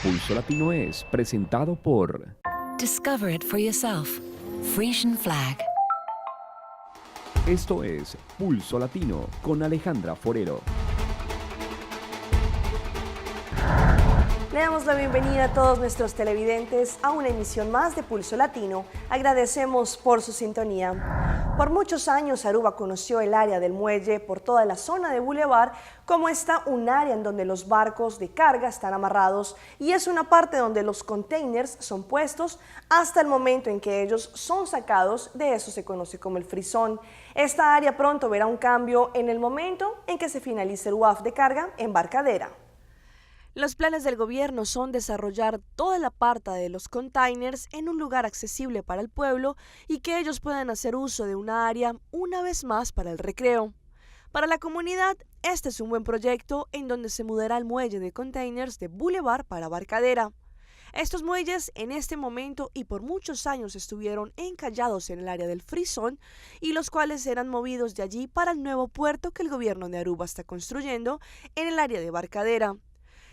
Pulso Latino es presentado por Discover it for yourself. Frisian Flag. Esto es Pulso Latino con Alejandra Forero. Le damos la bienvenida a todos nuestros televidentes a una emisión más de Pulso Latino. Agradecemos por su sintonía. Por muchos años Aruba conoció el área del muelle por toda la zona de Boulevard como un área en donde los barcos de carga están amarrados y es una parte donde los containers son puestos hasta el momento en que ellos son sacados. De eso se conoce como el frisón. Esta área pronto verá un cambio en el momento en que se finalice el WAF de carga embarcadera. Los planes del gobierno son desarrollar toda la parte de los containers en un lugar accesible para el pueblo y que ellos puedan hacer uso de una área una vez más para el recreo. Para la comunidad, este es un buen proyecto en donde se mudará el muelle de containers de Boulevard para Barcadera. Estos muelles en este momento y por muchos años estuvieron encallados en el área del frisón y los cuales serán movidos de allí para el nuevo puerto que el gobierno de Aruba está construyendo en el área de Barcadera.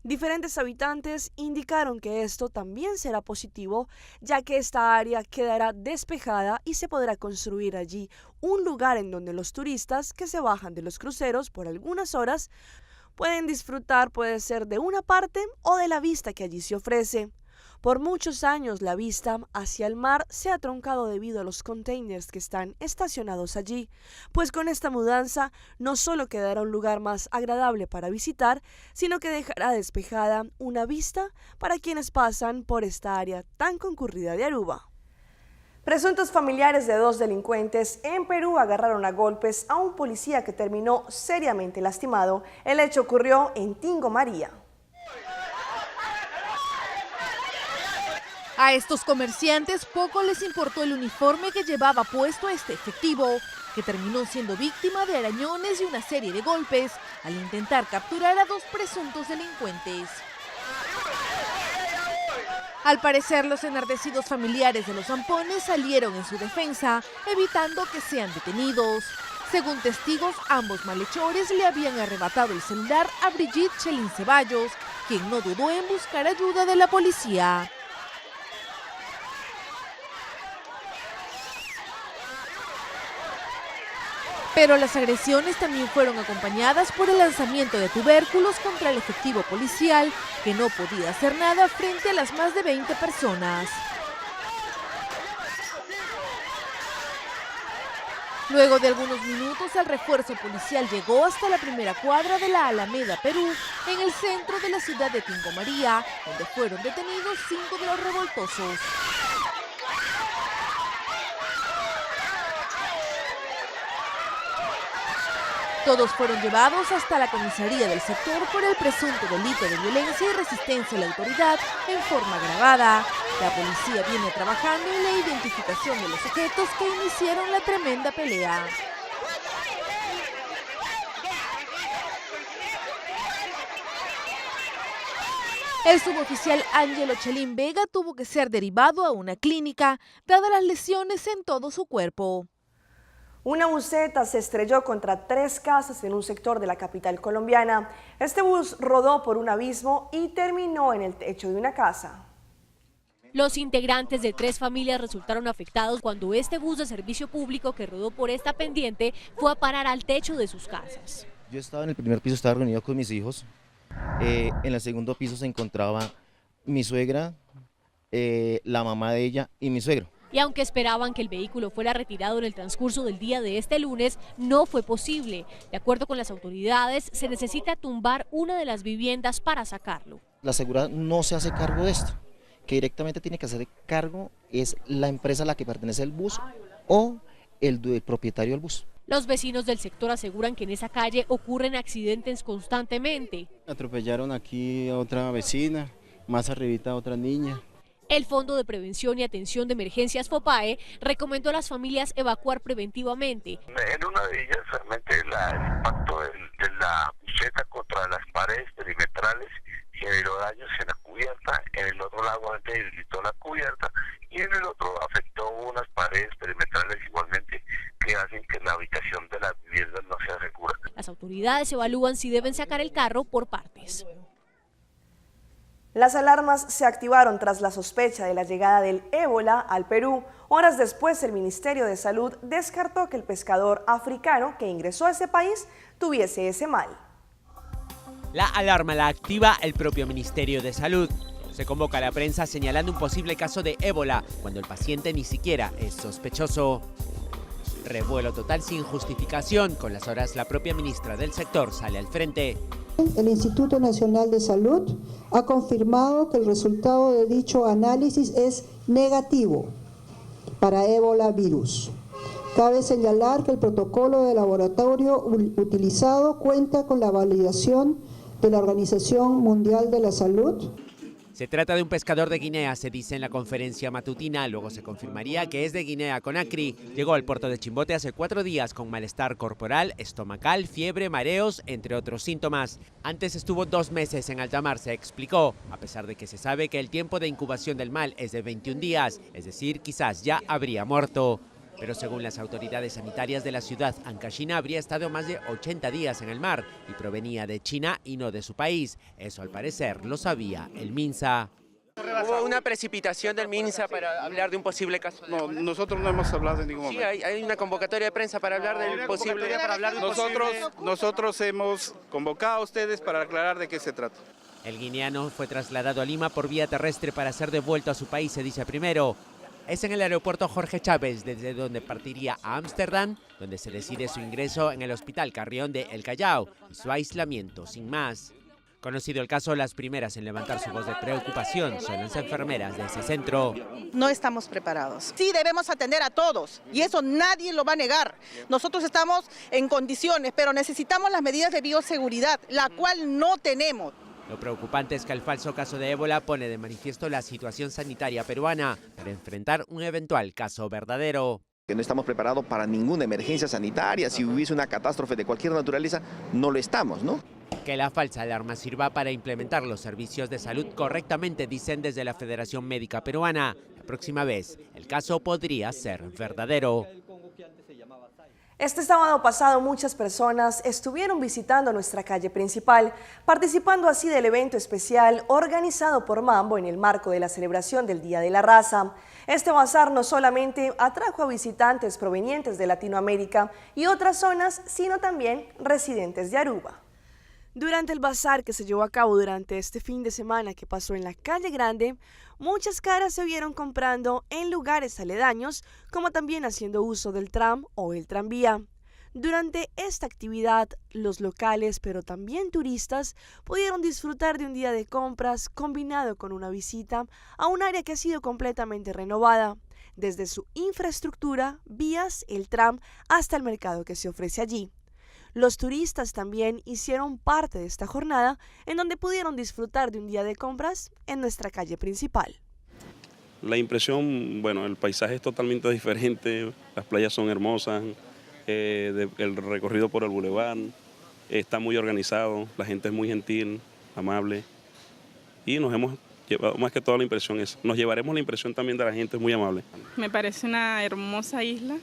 Diferentes habitantes indicaron que esto también será positivo, ya que esta área quedará despejada y se podrá construir allí un lugar en donde los turistas que se bajan de los cruceros por algunas horas pueden disfrutar, puede ser de una parte o de la vista que allí se ofrece. Por muchos años la vista hacia el mar se ha truncado debido a los containers que están estacionados allí, pues con esta mudanza no solo quedará un lugar más agradable para visitar, sino que dejará despejada una vista para quienes pasan por esta área tan concurrida de Aruba. Presuntos familiares de dos delincuentes en Perú agarraron a golpes a un policía que terminó seriamente lastimado. El hecho ocurrió en Tingo María. A estos comerciantes poco les importó el uniforme que llevaba puesto este efectivo, que terminó siendo víctima de arañones y una serie de golpes al intentar capturar a dos presuntos delincuentes. Al parecer, los enardecidos familiares de los zampones salieron en su defensa, evitando que sean detenidos. Según testigos, ambos malhechores le habían arrebatado el celular a Brigitte Chelín Ceballos, quien no dudó en buscar ayuda de la policía. Pero las agresiones también fueron acompañadas por el lanzamiento de tubérculos contra el efectivo policial, que no podía hacer nada frente a las más de 20 personas. Luego de algunos minutos, el refuerzo policial llegó hasta la primera cuadra de la Alameda, Perú, en el centro de la ciudad de Tingo María, donde fueron detenidos 5 de los revoltosos. Todos fueron llevados hasta la comisaría del sector por el presunto delito de violencia y resistencia a la autoridad en forma agravada. La policía viene trabajando en la identificación de los sujetos que iniciaron la tremenda pelea. El suboficial Ángelo Chelín Vega tuvo que ser derivado a una clínica, dadas las lesiones en todo su cuerpo. Una buseta se estrelló contra 3 casas en un sector de la capital colombiana. Este bus rodó por un abismo y terminó en el techo de una casa. Los integrantes de 3 familias resultaron afectados cuando este bus de servicio público que rodó por esta pendiente fue a parar al techo de sus casas. Yo estaba en el primer piso, estaba reunido con mis hijos. En el segundo piso se encontraba mi suegra, la mamá de ella y mi suegro. Y aunque esperaban que el vehículo fuera retirado en el transcurso del día de este lunes, no fue posible. De acuerdo con las autoridades, se necesita tumbar una de las viviendas para sacarlo. La seguridad no se hace cargo de esto, que directamente tiene que hacer cargo es la empresa a la que pertenece el bus o el propietario del bus. Los vecinos del sector aseguran que en esa calle ocurren accidentes constantemente. Atropellaron aquí a otra vecina, más arribita a otra niña. El Fondo de Prevención y Atención de Emergencias FOPAE recomendó a las familias evacuar preventivamente. En una de ellas realmente el impacto de la buseta contra las paredes perimetrales generó daños en la cubierta, en el otro lado debilitó la cubierta y en el otro afectó unas paredes perimetrales igualmente que hacen que la habitación de las viviendas no sea segura. Las autoridades evalúan si deben sacar el carro por partes. Las alarmas se activaron tras la sospecha de la llegada del ébola al Perú. Horas después, el Ministerio de Salud descartó que el pescador africano que ingresó a ese país tuviese ese mal. La alarma la activa el propio Ministerio de Salud. Se convoca a la prensa señalando un posible caso de ébola, cuando el paciente ni siquiera es sospechoso. Revuelo total sin justificación. Con las horas, la propia ministra del sector sale al frente. El Instituto Nacional de Salud ha confirmado que el resultado de dicho análisis es negativo para ébola virus. Cabe señalar que el protocolo de laboratorio utilizado cuenta con la validación de la Organización Mundial de la Salud. Se trata de un pescador de Guinea, se dice en la conferencia matutina. Luego se confirmaría que es de Guinea-Conakry. Llegó al puerto de Chimbote hace 4 días con malestar corporal, estomacal, fiebre, mareos, entre otros síntomas. Antes estuvo 2 meses en alta mar, se explicó, a pesar de que se sabe que el tiempo de incubación del mal es de 21 días, es decir, quizás ya habría muerto. Pero según las autoridades sanitarias de la ciudad, Ancaxina habría estado más de 80 días en el mar y provenía de China y no de su país. Eso al parecer lo sabía el MINSA. ¿Hubo una precipitación del MINSA para hablar de un posible caso? No, nosotros no hemos hablado en ningún momento. Sí, hay una convocatoria de prensa para hablar del posible... Nosotros hemos convocado a ustedes para aclarar de qué se trata. El guineano fue trasladado a Lima por vía terrestre para ser devuelto a su país, se dice primero. Es en el aeropuerto Jorge Chávez, desde donde partiría a Ámsterdam, donde se decide su ingreso en el Hospital Carrión de El Callao y su aislamiento, sin más. Conocido el caso, las primeras en levantar su voz de preocupación son las enfermeras de ese centro. No estamos preparados. Sí debemos atender a todos y eso nadie lo va a negar. Nosotros estamos en condiciones, pero necesitamos las medidas de bioseguridad, la cual no tenemos. Lo preocupante es que el falso caso de ébola pone de manifiesto la situación sanitaria peruana para enfrentar un eventual caso verdadero. Que no estamos preparados para ninguna emergencia sanitaria. Si hubiese una catástrofe de cualquier naturaleza, no lo estamos, ¿no? Que la falsa alarma sirva para implementar los servicios de salud correctamente, dicen desde la Federación Médica Peruana. La próxima vez, el caso podría ser verdadero. Este sábado pasado muchas personas estuvieron visitando nuestra calle principal, participando así del evento especial organizado por Mambo en el marco de la celebración del Día de la Raza. Este bazar no solamente atrajo a visitantes provenientes de Latinoamérica y otras zonas, sino también residentes de Aruba. Durante el bazar que se llevó a cabo durante este fin de semana que pasó en la calle Grande, muchas caras se vieron comprando en lugares aledaños, como también haciendo uso del tram o el tranvía. Durante esta actividad, los locales, pero también turistas, pudieron disfrutar de un día de compras combinado con una visita a un área que ha sido completamente renovada, desde su infraestructura, vías, el tram, hasta el mercado que se ofrece allí. Los turistas también hicieron parte de esta jornada en donde pudieron disfrutar de un día de compras en nuestra calle principal. La impresión, bueno, el paisaje es totalmente diferente, las playas son hermosas, el recorrido por el bulevar está muy organizado, la gente es muy gentil, amable y nos hemos llevado más que toda la impresión es, nos llevaremos la impresión también de la gente muy amable. Me parece una hermosa isla,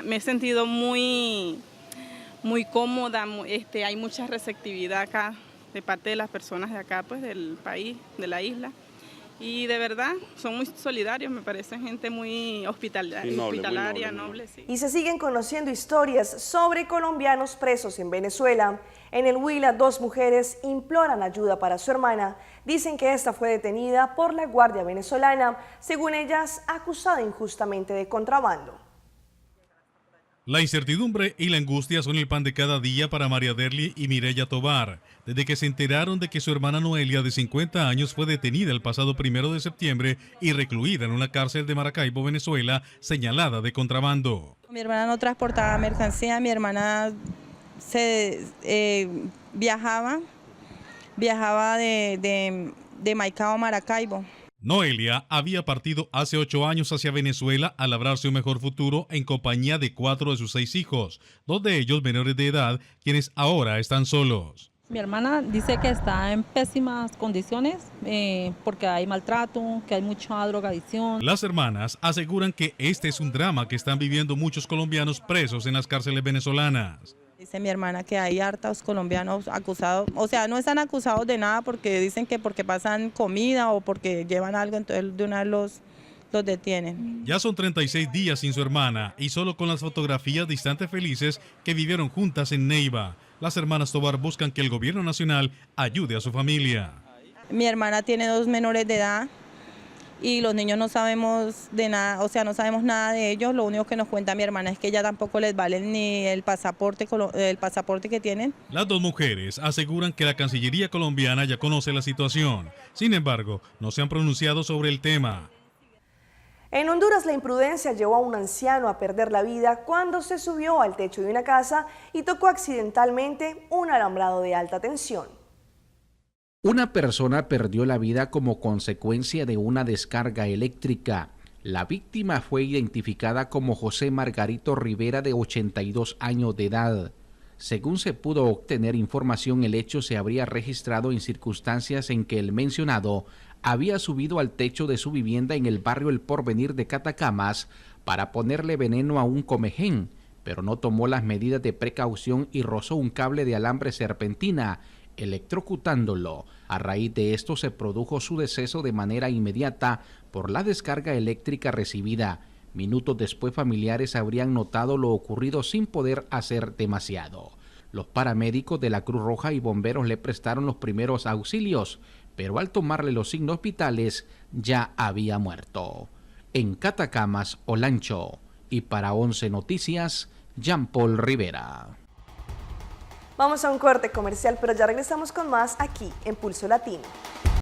me he sentido muy cómoda, hay mucha receptividad acá de parte de las personas de acá, pues del país, de la isla. Y de verdad, son muy solidarios, me parecen gente muy hospitalaria, noble. Sí. Y se siguen conociendo historias sobre colombianos presos en Venezuela. En el Huila, 2 mujeres imploran ayuda para su hermana. Dicen que esta fue detenida por la Guardia Venezolana, según ellas, acusada injustamente de contrabando. La incertidumbre y la angustia son el pan de cada día para María Derli y Mireya Tobar, desde que se enteraron de que su hermana Noelia, de 50 años, fue detenida el pasado 1 de septiembre y recluida en una cárcel de Maracaibo, Venezuela, señalada de contrabando. Mi hermana no transportaba mercancía, mi hermana viajaba de Maicao a Maracaibo. Noelia había partido hace 8 años hacia Venezuela a labrarse un mejor futuro en compañía de 4 de sus 6 hijos, 2 de ellos menores de edad, quienes ahora están solos. Mi hermana dice que está en pésimas condiciones porque hay maltrato, que hay mucha drogadicción. Las hermanas aseguran que este es un drama que están viviendo muchos colombianos presos en las cárceles venezolanas. Dice mi hermana que hay hartos colombianos acusados, o sea, no están acusados de nada porque dicen que porque pasan comida o porque llevan algo, entonces de una vez los detienen. Ya son 36 días sin su hermana y solo con las fotografías de instantes felices que vivieron juntas en Neiva. Las hermanas Tobar buscan que el gobierno nacional ayude a su familia. Mi hermana tiene 2 menores de edad y los niños no sabemos de nada, o sea, no sabemos nada de ellos. Lo único que nos cuenta mi hermana es que ya tampoco les vale ni el pasaporte que tienen. Las dos mujeres aseguran que la Cancillería colombiana ya conoce la situación. Sin embargo, no se han pronunciado sobre el tema. En Honduras, la imprudencia llevó a un anciano a perder la vida cuando se subió al techo de una casa y tocó accidentalmente un alambrado de alta tensión. Una persona perdió la vida como consecuencia de una descarga eléctrica. La víctima fue identificada como José Margarito Rivera, de 82 años de edad. Según se pudo obtener información, el hecho se habría registrado en circunstancias en que el mencionado había subido al techo de su vivienda en el barrio El Porvenir de Catacamas para ponerle veneno a un comején, pero no tomó las medidas de precaución y rozó un cable de alambre serpentina, electrocutándolo. A raíz de esto se produjo su deceso de manera inmediata por la descarga eléctrica recibida. Minutos después, familiares habrían notado lo ocurrido sin poder hacer demasiado. Los paramédicos de la Cruz Roja y bomberos le prestaron los primeros auxilios, pero al tomarle los signos vitales ya había muerto. En Catacamas, Olancho, y para 11 Noticias, Jean Paul Rivera. Vamos a un corte comercial, pero ya regresamos con más aquí en Pulso Latino.